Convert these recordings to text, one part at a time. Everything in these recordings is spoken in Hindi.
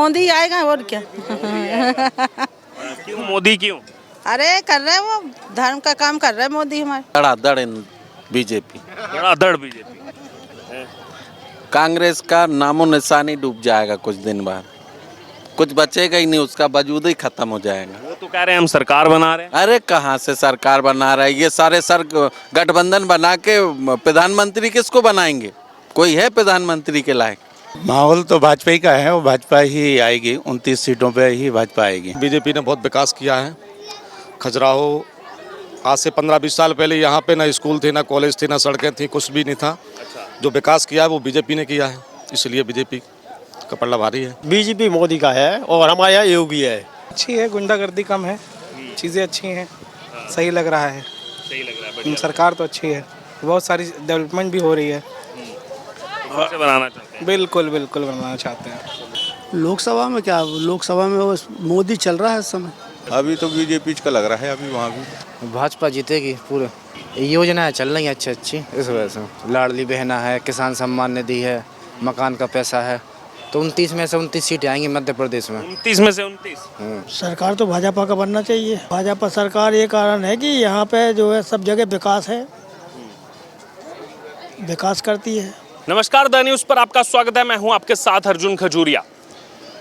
मोदी आएगा और क्या। क्यों मोदी क्यों? अरे कर रहे हैं वो धर्म का काम कर रहे हैं मोदी हमारे। धड़ाधड़ बीजेपी। धड़ाधड़ बीजेपी। कांग्रेस का नामो निशान ही डूब जाएगा कुछ दिन बाद, कुछ बचेगा ही नहीं, उसका वजूद ही खत्म हो जाएगा। वो तो कह रहे हैं हम सरकार बना रहे हैं। अरे कहाँ से सरकार बना रहा है, ये सारे गठबंधन बना के प्रधानमंत्री किसको बनाएंगे? कोई है प्रधानमंत्री के लायक? माहौल तो भाजपा ही का है, वो भाजपा ही आएगी, 29 सीटों पे ही भाजपा आएगी। बीजेपी ने बहुत विकास किया है। खजुराहो आज से 15-20 साल पहले यहाँ पे ना स्कूल थे, ना कॉलेज थे, ना सड़कें थी, कुछ भी नहीं था। जो विकास किया है वो बीजेपी ने किया है, इसलिए बीजेपी का पल्ला भारी है। बीजेपी मोदी का है और हमारे यहाँ योगी है। अच्छी है, गुंडागर्दी कम है, चीज़ें अच्छी हैं, सही लग रहा है। सही लग रहा है। सरकार तो अच्छी है, बहुत सारी डेवलपमेंट भी हो रही है। कैसे बनाना चाहते हैं? बिल्कुल बिल्कुल बनाना चाहते हैं। लोकसभा में क्या, लोकसभा में वो मोदी चल रहा है इस समय। अभी तो बीजेपी का लग रहा है, अभी वहाँ भी भाजपा जीतेगी। पूरे योजनाएं चल रही हैं अच्छी, इस वजह से लाडली बहना है, किसान सम्मान निधि है, मकान का पैसा है। तो 29 में से 29 सीटें आएंगी मध्य प्रदेश में। 29 में से 29। सरकार तो भाजपा का बनना चाहिए। भाजपा सरकार ये कारण है कि यहाँ पे जो है सब जगह विकास है, विकास करती है। नमस्कार, द न्यूज़ पर आपका स्वागत है। मैं हूं आपके साथ अर्जुन खजूरिया।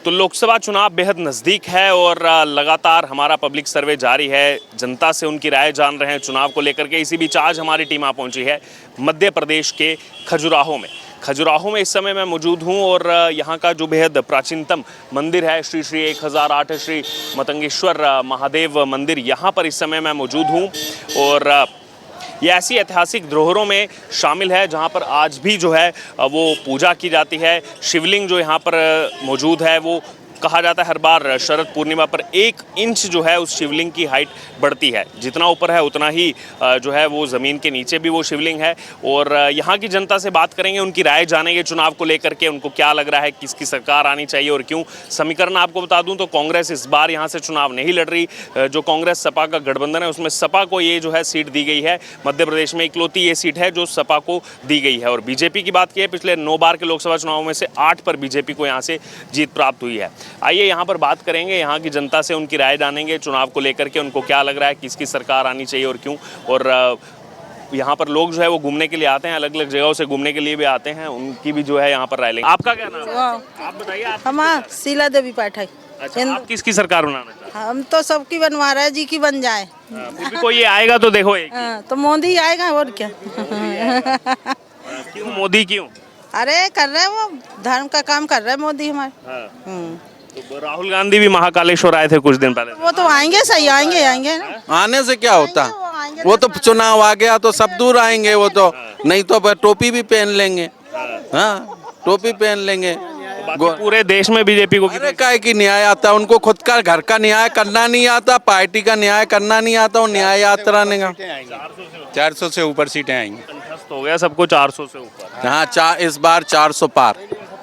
तो लोकसभा चुनाव बेहद नज़दीक है और लगातार हमारा पब्लिक सर्वे जारी है, जनता से उनकी राय जान रहे हैं चुनाव को लेकर के। इसी बीच आज हमारी टीम आ पहुंची है मध्य प्रदेश के खजुराहो में। खजुराहो में इस समय मैं मौजूद हूं और यहाँ का जो बेहद प्राचीनतम मंदिर है श्री श्री 1008 श्री मतंगेश्वर महादेव मंदिर, यहाँ पर इस समय मैं मौजूद हूँ। और ये ऐसी ऐतिहासिक धरोहरों में शामिल है जहाँ पर आज भी जो है वो पूजा की जाती है। शिवलिंग जो यहाँ पर मौजूद है वो कहा जाता है हर बार शरद पूर्णिमा पर 1 इंच जो है उस शिवलिंग की हाइट बढ़ती है। जितना ऊपर है उतना ही जो है वो ज़मीन के नीचे भी वो शिवलिंग है। और यहाँ की जनता से बात करेंगे, उनकी राय जानेंगे चुनाव को लेकर के, उनको क्या लग रहा है, किसकी सरकार आनी चाहिए और क्यों। समीकरण आपको बता दूं तो कांग्रेस इस बार यहाँ से चुनाव नहीं लड़ रही। जो कांग्रेस सपा का गठबंधन है उसमें सपा को ये जो है सीट दी गई है। मध्य प्रदेश में इकलौती ये सीट है जो सपा को दी गई है। और बीजेपी की बात की है, पिछले 9 बार के लोकसभा चुनावों में से 8 पर बीजेपी को यहाँ से जीत प्राप्त हुई है। आइए यहाँ पर बात करेंगे, यहाँ की जनता से उनकी राय जानेंगे चुनाव को लेकर के, उनको क्या लग रहा है, किसकी सरकार आनी चाहिए और क्यों। और यहाँ पर लोग जो है वो घूमने के लिए आते हैं, अलग अलग जगहों से घूमने के लिए भी आते हैं, उनकी भी जो है यहाँ पर राय लेंगे। आपका क्या नाम है? आप बताइए। हम शीला देवी पाठक। अच्छा, आप किसकी सरकार बनाना चाहते हम तो सबकी बनवा रहे हैं जी की बन जाए। हैं? फिर भी कोई ये आएगा तो देखो एक। तो मोदी आएगा और क्या। क्यों मोदी क्यों? अरे कर रहे हैं वो धर्म का काम कर रहे हैं मोदी हमारे। तो राहुल गांधी भी महाकालेश्वर आए थे कुछ दिन पहले। वो तो आएंगे, सही आएंगे ना। आने से क्या होता, वो तो चुनाव आ गया तो सब दूर आएंगे, वो तो नहीं तो टोपी भी पहन लेंगे। हाँ, टोपी पहन लेंगे। पूरे देश में बीजेपी को अरे काय की न्याय आता, उनको खुद का घर का न्याय करना नहीं आता, पार्टी का न्याय करना नहीं आता, वो न्याय यात्रा नहीं। 400 से ऊपर सीटें आएंगी। कंठस्थ हो गया सबको 400 से ऊपर। हाँ, इस बार 400 पार।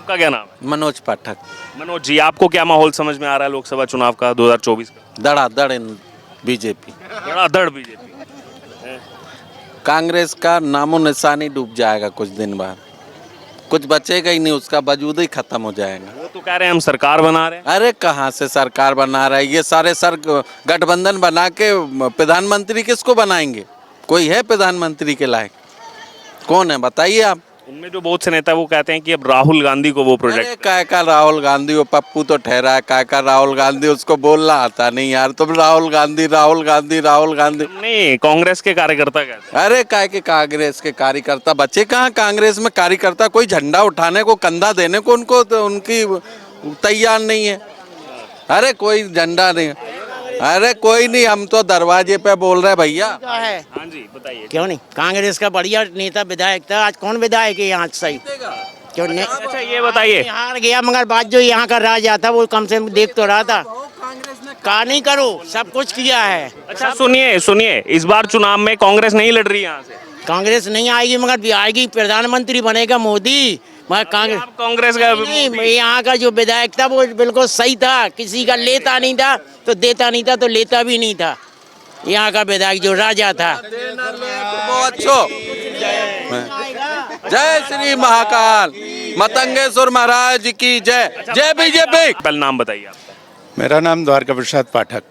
आपका क्या नाम है? मनोज पाठक। मनोज जी, आपको क्या माहौल समझ में आ रहा है लोकसभा चुनाव का 2024 का? धड़ाधड़ बीजेपी। धड़ाधड़ बीजेपी। कांग्रेस का नामो निशान ही डूब जाएगा कुछ दिन बाद, कुछ बचेगा ही नहीं, उसका वजूद ही खत्म हो जाएगा। वो तो कह रहे हैं हम सरकार बना रहे हैं। अरे कहाँ से सरकार बना रहा है, ये सारे गठबंधन बना के प्रधानमंत्री किसको बनाएंगे? कोई है प्रधानमंत्री के लायक? कौन है बताइए आप। उनमें जो बहुत से नेता वो कहते हैं कि अब राहुल गांधी को वो प्रोजेक्ट। काय का राहुल गांधी, वो पप्पू तो ठहरा है, काय का राहुल गांधी, उसको बोलना आता नहीं यार। तुम राहुल गांधी राहुल गांधी राहुल गांधी नहीं, कांग्रेस के कार्यकर्ता कहते हैं। अरे काय के कांग्रेस के कार्यकर्ता बच्चे कहाँ कांग्रेस में कार्यकर्ता? कोई झंडा उठाने को, कंधा देने को उनको तो उनकी तैयार नहीं है। अरे कोई झंडा नहीं, अरे कोई नहीं, हम तो दरवाजे पे बोल रहे भैया। हाँ जी बताइए। क्यों नहीं, कांग्रेस का बढ़िया नेता विधायक था। आज कौन विधायक है यहाँ सही? क्यों नहीं? अच्छा ये बताइए। हार गया मगर बात जो यहाँ का राजा था वो कम से कम देख तो रहा था। का नहीं करो, सब कुछ किया है। अच्छा सुनिए, इस बार चुनाव में कांग्रेस नहीं लड़ रही यहाँ से। कांग्रेस नहीं आएगी मगर आएगी, प्रधानमंत्री बनेगा मोदी। मगर कांग्रेस का नहीं, यहाँ का जो विधायक था वो बिल्कुल सही था, किसी का लेता नहीं था तो देता नहीं था तो लेता भी नहीं था। यहाँ का विधायक जो राजा था। जय श्री महाकाल। मतंगेश्वर महाराज की जय। जय बीजेपी। पहले नाम बताइए आपका। मेरा नाम द्वारका प्रसाद पाठक।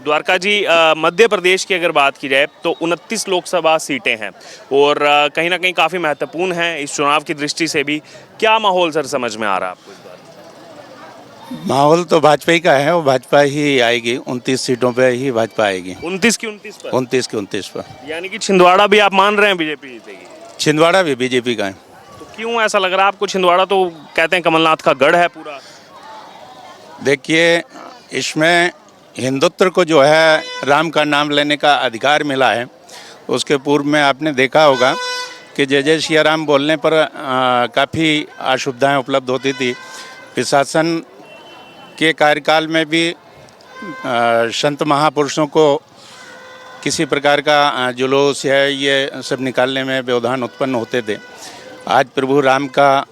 द्वारका जी, मध्य प्रदेश की अगर बात की जाए तो 29 लोकसभा सीटें हैं और कहीं ना कहीं काफ़ी महत्वपूर्ण हैं इस चुनाव की दृष्टि से भी। क्या माहौल सर समझ में आ रहा है आपको इस बार? माहौल तो भाजपा ही का है, वो भाजपा ही आएगी। 29 सीटों पे ही भाजपा आएगी। 29 की 29 पर? 29 की 29 पर। यानी कि छिंदवाड़ा भी आप मान रहे हैं बीजेपी जीतेगी? छिंदवाड़ा भी बीजेपी का है। तो क्यों ऐसा लग रहा है आपको? छिंदवाड़ा तो कहते हैं कमलनाथ का गढ़ है पूरा। देखिए, इसमें हिंदुत्व को जो है राम का नाम लेने का अधिकार मिला है। उसके पूर्व में आपने देखा होगा कि जय जय सिया राम बोलने पर काफ़ी असुविधाएं उपलब्ध होती थी। प्रशासन के कार्यकाल में भी संत महापुरुषों को किसी प्रकार का जुलूस है ये सब निकालने में व्यवधान उत्पन्न होते थे। आज प्रभु राम का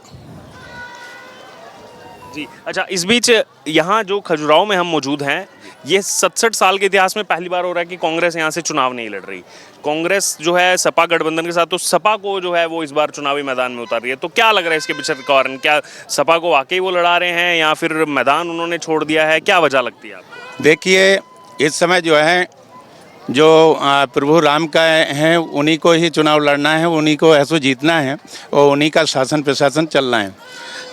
जी अच्छा, इस बीच यहाँ जो खजुराहो में हम मौजूद हैं, ये 67 साल के इतिहास में पहली बार हो रहा है कि कांग्रेस यहाँ से चुनाव नहीं लड़ रही। कांग्रेस जो है सपा गठबंधन के साथ, तो सपा को जो है वो इस बार चुनावी मैदान में उतार रही है। तो क्या लग रहा है इसके पीछे कारण? क्या सपा को वाकई वो लड़ा रहे हैं या फिर मैदान उन्होंने छोड़ दिया है? क्या वजह लगती है आपको? देखिए, इस समय जो है जो प्रभु राम का है उन्हीं को ही चुनाव लड़ना है, उन्हीं को ऐसो जीतना है और उन्हीं का शासन प्रशासन चलना है।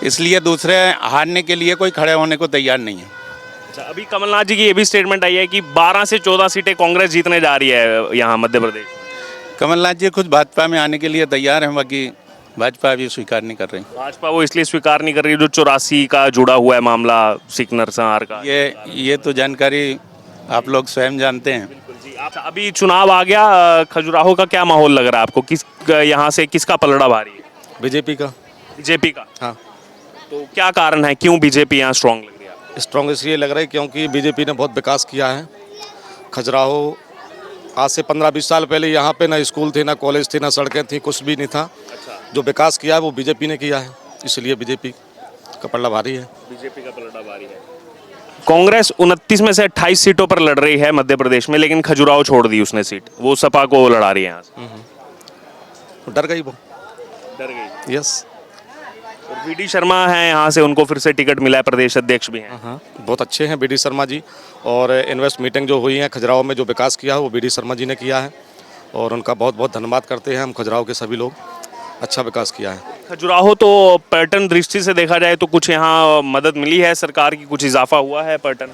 इसलिए दूसरे हारने के लिए कोई खड़े होने को तैयार नहीं है। अच्छा, अभी कमलनाथ जी की ये भी स्टेटमेंट आई है कि 12 से 14 सीटें कांग्रेस जीतने जा रही है यहाँ मध्य प्रदेश में। कमलनाथ जी खुद भाजपा में आने के लिए तैयार हैं, बाकी भाजपा अभी स्वीकार नहीं कर रही। भाजपा वो इसलिए स्वीकार नहीं कर रही जो 84 का जुड़ा हुआ है मामला सिख नरसंहार का। ये तो जानकारी आप लोग स्वयं जानते हैं। अच्छा, अभी चुनाव आ गया, खजुराहो का क्या माहौल लग रहा है आपको? किस यहाँ से किसका पलड़ा भारी है? बीजेपी का। बीजेपी का? हाँ। तो क्या कारण है, क्यों बीजेपी यहाँ स्ट्रांग लग रही है? स्ट्रॉन्ग इसलिए लग रहा है क्योंकि बीजेपी ने बहुत विकास किया है। खजुराहो आज से 15-20 साल पहले यहाँ पे ना स्कूल थे, ना कॉलेज थे, ना सड़कें थी, कुछ भी नहीं था। जो विकास किया है वो बीजेपी ने किया है, इसलिए बीजेपी का पलड़ा भारी है। बीजेपी का पलड़ा भारी है। कांग्रेस 29 में से 28 सीटों पर लड़ रही है मध्य प्रदेश में, लेकिन खजुराहो छोड़ दी उसने सीट, वो सपा को लड़ा रही है यहाँ से। डर गई वो। डर गई? यस। और वीडी शर्मा है यहाँ से, उनको फिर से टिकट मिला है, प्रदेश अध्यक्ष भी हैं। हाँ, बहुत अच्छे हैं बीडी शर्मा जी। और इन्वेस्ट मीटिंग जो हुई है खजुराहो में, जो विकास किया है वो बीडी शर्मा जी ने किया है और उनका बहुत बहुत धन्यवाद करते हैं हम खजुराहो के सभी लोग। अच्छा विकास किया है खजुराहो। तो पर्यटन दृष्टि से देखा जाए तो कुछ यहाँ मदद मिली है सरकार की, कुछ इजाफा हुआ है पर्यटन?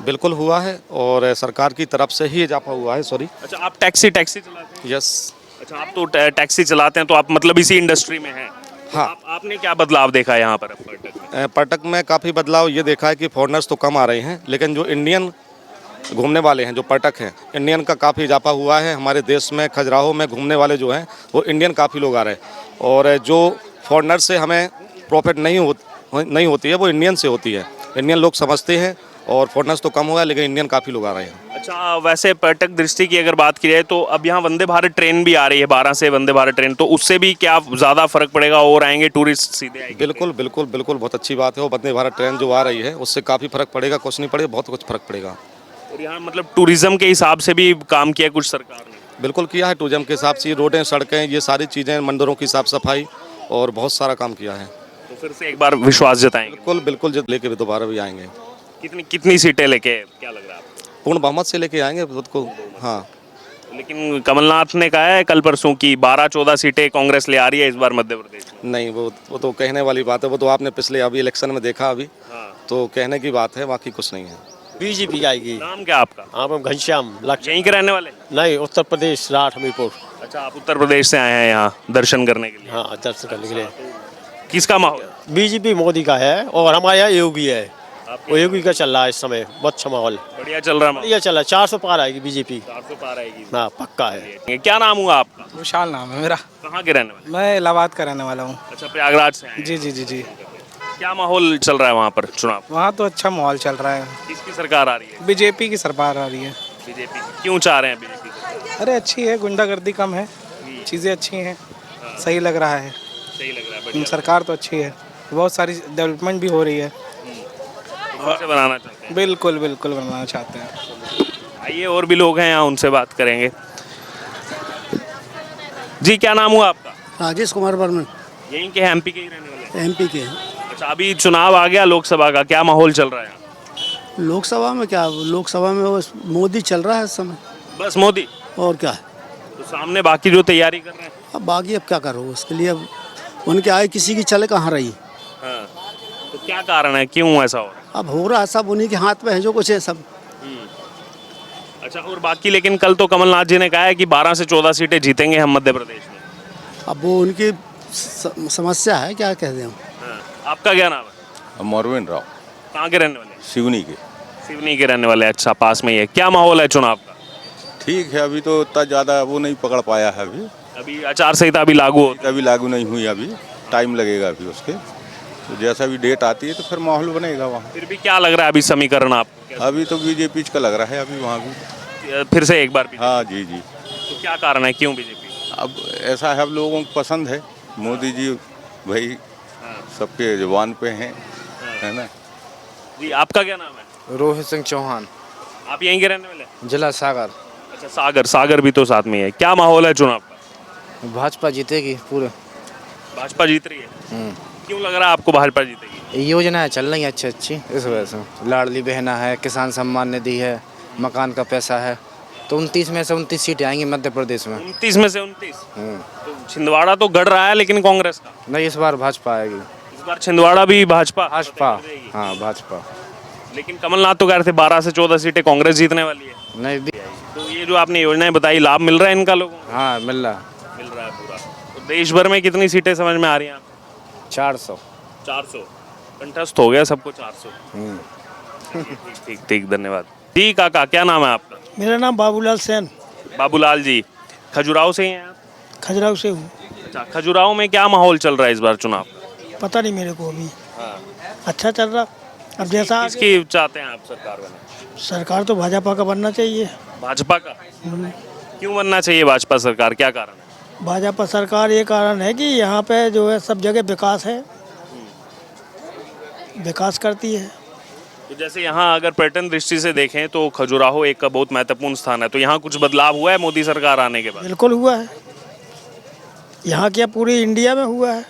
बिल्कुल हुआ है और सरकार की तरफ से ही इजाफा हुआ है। सॉरी। अच्छा, आप टैक्सी चलाते हैं? यस। अच्छा, आप तो टैक्सी चलाते हैं, तो आप मतलब इसी इंडस्ट्री में हैं। हाँ। आपने क्या बदलाव देखा है यहाँ पर पर्यटक में? पर्यटक में काफ़ी बदलाव ये देखा है कि फॉरेनर्स तो कम आ रहे हैं, लेकिन जो इंडियन घूमने वाले हैं, जो पर्यटक हैं, इंडियन का काफ़ी इजाफा हुआ है। हमारे देश में खजुराहो में घूमने वाले जो हैं वो इंडियन काफ़ी लोग आ रहे हैं और जो फॉरेनर से हमें प्रॉफिट नहीं होती है वो इंडियन से होती है। इंडियन लोग समझते हैं और फॉरेनर्स तो कम हुआ, लेकिन इंडियन काफ़ी लोग आ रहे हैं। अच्छा, वैसे पर्यटक दृष्टि की अगर बात की जाए तो अब यहाँ वंदे भारत ट्रेन भी आ रही है, 12 से वंदे भारत ट्रेन, तो उससे भी क्या ज़्यादा फर्क पड़ेगा और आएंगे टूरिस्ट सीधे आएंगे? बिल्कुल बिल्कुल बिल्कुल, बहुत अच्छी बात है। वो वंदे भारत ट्रेन जो आ रही है उससे काफ़ी फर्क पड़ेगा, कुछ नहीं पड़ेगा, बहुत कुछ फर्क पड़ेगा। और यहाँ मतलब टूरिज्म के हिसाब से भी काम किया कुछ सरकार ने? बिल्कुल किया है, टूरिज्म के हिसाब से रोडें, सड़कें, ये सारी चीज़ें, मंदिरों की साफ सफाई और बहुत सारा काम किया है। तो फिर से एक बार विश्वास जताएंगे? बिल्कुल बिल्कुल, जब लेके भी दोबारा भी आएंगे। कितनी सीटें लेके, क्या लग रहा है आपको? पूर्ण बहुमत से लेके आएंगे खुद को। हाँ, लेकिन कमलनाथ ने कहा है कल परसों की 12-14 सीटें कांग्रेस ले आ रही है इस बार मध्य प्रदेश में। नहीं, वो तो कहने वाली बात है। वो तो आपने पिछले अभी इलेक्शन में देखा अभी। हाँ। तो कहने की बात है, बाकी कुछ नहीं है। बीजेपी आएगी। नाम क्या आपका? हम घनश्याम लक्ष्य। यहीं के रहने वाले? नहीं, उत्तर प्रदेश, राठ हमीरपुर। अच्छा, आप उत्तर प्रदेश से आए हैं यहाँ दर्शन करने के लिए? हाँ, दर्शन करने के लिए। किसका माहौल? बीजेपी मोदी का है और हमारे यहाँ योगी है, वो योगी का चल रहा है इस समय। बहुत अच्छा माहौल, बढ़िया चल रहा है। बढ़िया चल रहा है। 400 पार आएगी बीजेपी। 400 पार आएगी? हाँ, पक्का है। क्या नाम हुआ आपका? विशाल नाम है मेरा। कहाँ के रहने वाले? मैं इलाहाबाद का रहने वाला हूँ। अच्छा, प्रयागराज से आए हैं। जी जी जी जी। क्या माहौल चल रहा है वहाँ पर चुनाव? वहाँ तो अच्छा माहौल चल रहा है। किसकी सरकार आ रही है? बीजेपी की सरकार आ रही है। बीजेपी। क्यों चाह रहे हैं बीजेपी? अरे अच्छी है, गुंडागर्दी कम है, चीज़ें अच्छी हैं, सही लग रहा है। सही लग रहा है, बढ़िया। सरकार तो अच्छी है, बहुत सारी डेवलपमेंट भी हो रही है। से बनाना चाहते हैं? बिल्कुल बिल्कुल बनाना चाहते हैं। आइए, और भी लोग हैं यहाँ, उनसे बात करेंगे। जी, क्या नाम हुआ आपका? राजेश कुमार बर्मन। यहीं के एमपी के ही रहने वाले? एमपी के हैं। अच्छा, अभी चुनाव आ गया लोकसभा का, क्या माहौल चल रहा है यहाँ? लोकसभा में क्या, लोकसभा में बस मोदी चल रहा है इस समय, बस मोदी, और क्या है। तो सामने बाकी जो तैयारी कर रहे हैं। अब बाकी अब क्या करो उसके लिए, अब उनके आए किसी की चले कहाँ रही। हाँ, तो क्या कारण है, क्यों ऐसा हो रहा है? अब हो रहा है सब उन्हीं के हाथ में है, जो कुछ है सब। अच्छा, और बाकी लेकिन कल तो कमलनाथ जी ने कहा है कि 12 से 14 सीटें जीतेंगे हम मध्य प्रदेश में। अब वो उनकी समस्या है, क्या कहते हैं हम। हाँ, आपका क्या नाम है? मोरविन राव, कहाँ के रहने वाले? सिवनी के। सिवनी के रहने वाले। अच्छा, पास में ही है। क्या माहौल है चुनाव का? ठीक है, अभी तो इतना ज़्यादा वो नहीं पकड़ पाया है। अभी आचार संहिता अभी लागू हो, अभी लागू नहीं हुई, अभी टाइम लगेगा अभी उसके। तो जैसा भी डेट आती है तो फिर माहौल बनेगा वहाँ। फिर भी क्या लग रहा है अभी समीकरण आपको? अभी तो बीजेपी का लग रहा है अभी वहाँ भी। फिर से एक बार भी? हाँ जी जी। तो क्या कारण है, क्यों बीजेपी? अब ऐसा है, अब लोगों को पसंद है मोदी जी, भाई सबके जुबान पे हैं, है ना। जी, आपका क्या नाम है? रोहित सिंह चौहान, आप यहीं के रहने वाले? जिला सागर। अच्छा, सागर, सागर भी तो साथ में ही है। क्या माहौल है चुनाव का? भाजपा जीतेगी पूरे। भाजपा जीत रही है? क्यों लग रहा है आपको भाजपा जीतेगी? योजनाएं चल रही हैं अच्छी अच्छी, इस वजह से। लाडली बहना है, किसान सम्मान निधि है, मकान का पैसा है, तो 29 में से 29 सीटें आएंगी मध्य प्रदेश में। 29 में से 29? तो छिंदवाड़ा तो गढ़ रहा है लेकिन कांग्रेस का। नहीं, इस बार भाजपा आएगी। इस बार छिंदवाड़ा भी भाजपा? हाँ, भाजपा। लेकिन कमलनाथ तो कह रहे थे 12 से 14 सीटें कांग्रेस जीतने वाली है। नहीं, तो ये जो आपने योजनाएं बताई, लाभ मिल रहा है इनका लोगों को? हाँ, मिल रहा। मिल रहा है पूरा। तो देश भर में कितनी सीटें समझ में आ रही हैं आपको? 400। 400 कंठस्थ हो गया सबको 400। ठीक ठीक, धन्यवाद जी। काका, क्या नाम है आपका? मेरा नाम बाबूलाल सेन, बाबूलाल जी, खजुराहो से ही हैं आप? खजुराहो से हूँ। अच्छा, खजुराहो में क्या माहौल चल रहा है इस बार चुनाव का? पता नहीं मेरे को अभी। अच्छा चल रहा। अब जैसा किसकी चाहते हैं आप सरकार बने? सरकार तो भाजपा का बनना चाहिए। भाजपा का? क्यों बनना चाहिए भाजपा सरकार, क्या कारण है? भाजपा सरकार ये कारण है कि यहाँ पे जो है सब जगह विकास है, विकास करती है। तो जैसे यहाँ अगर पर्यटन दृष्टि से देखें तो खजुराहो एक बहुत महत्वपूर्ण स्थान है, तो यहाँ कुछ बदलाव हुआ है मोदी सरकार आने के बाद? बिल्कुल हुआ है, यहाँ क्या पूरी इंडिया में हुआ है।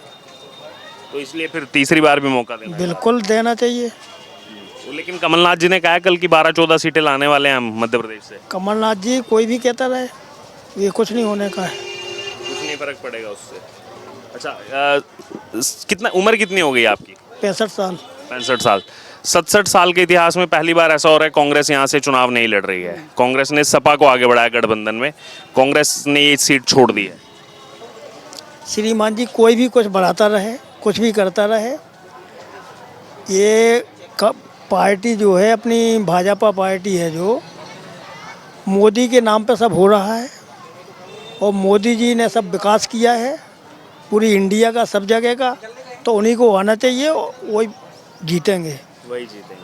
तो इसलिए फिर तीसरी बार भी मौका देना? बिल्कुल देना चाहिए। तो लेकिन कमलनाथ जी ने कहा कल की 12-14 सीटें लाने वाले हैं हम मध्य प्रदेश से। कमलनाथ जी कोई भी कहता रहे, ये कुछ नहीं होने का है। कुछ नहीं फर्क पड़ेगा उससे। अच्छा, कितना उम्र कितनी हो गई आपकी? 65 साल। 65 साल। 67 साल के इतिहास में पहली बार ऐसा हो रहा है कांग्रेस यहाँ से चुनाव नहीं लड़ रही है। कांग्रेस ने सपा को आगे बढ़ाया गठबंधन में, कांग्रेस ने ये सीट छोड़ दी है। श्रीमान जी, कोई भी कुछ बढ़ाता रहे, कुछ भी करता रहे, ये पार्टी जो है अपनी भाजपा पार्टी है, जो मोदी के नाम पे सब हो रहा है, और मोदी जी ने सब विकास किया है पूरी इंडिया का, सब जगह का, तो उन्हीं को आना चाहिए, वही जीतेंगे। वही जीतेंगे।